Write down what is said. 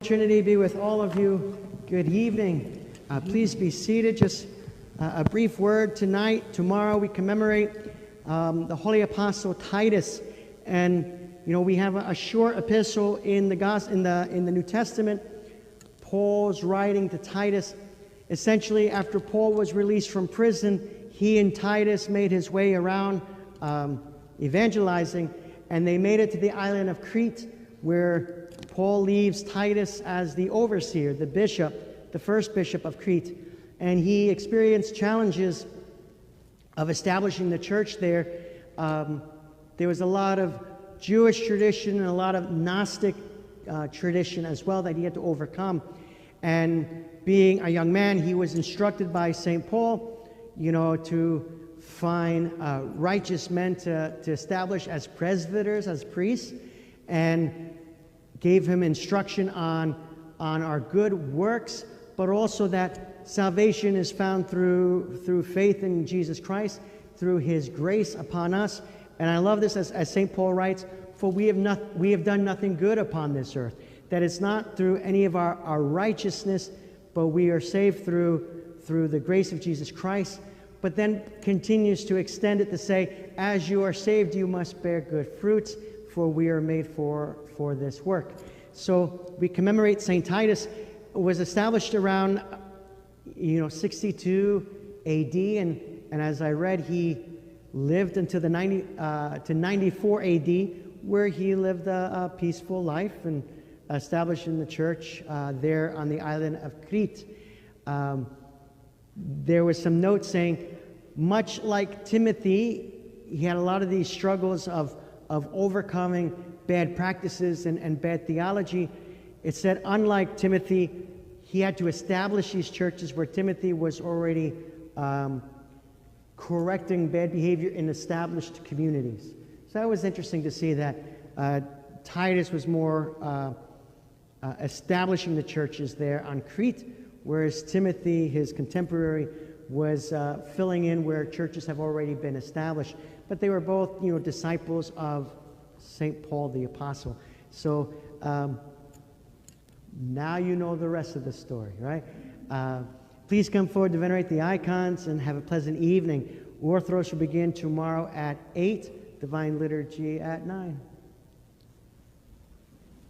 Trinity be with all of you. Good evening. Please be seated. Just a brief word tonight. Tomorrow we commemorate the Holy Apostle Titus, and we have a short epistle in the New Testament. Paul's writing to Titus. Essentially, after Paul was released from prison, he and Titus made his way around evangelizing, and they made it to the island of Crete, where Paul leaves Titus as the overseer, the bishop, the first bishop of Crete. And he experienced challenges of establishing the church there. There was a lot of Jewish tradition and a lot of Gnostic tradition as well that he had to overcome. And being a young man, he was instructed by St. Paul, to find righteous men to establish as presbyters, as priests, and gave him instruction on our good works, but also that salvation is found through faith in Jesus Christ, through his grace upon us. And I love this as St. Paul writes, for we have done nothing good upon this earth. That it's not through any of our righteousness, but we are saved through the grace of Jesus Christ. But then continues to extend it to say, as you are saved, you must bear good fruits, for we are made for this work. So we commemorate St. Titus. It was established around 62 AD, and as I read, he lived until the 94 AD, where he lived a peaceful life and establishing the church there on the island of Crete. There was some notes saying, much like Timothy, he had a lot of these struggles of overcoming bad practices and bad theology. It said, unlike Timothy, he had to establish these churches where Timothy was already correcting bad behavior in established communities. So that was interesting to see that Titus was more establishing the churches there on Crete, whereas Timothy, his contemporary, was filling in where churches have already been established. But they were both, disciples of St. Paul the Apostle. So now you know the rest of the story, right? Please come forward to venerate the icons and have a pleasant evening. Orthros will begin tomorrow at 8, Divine Liturgy at 9.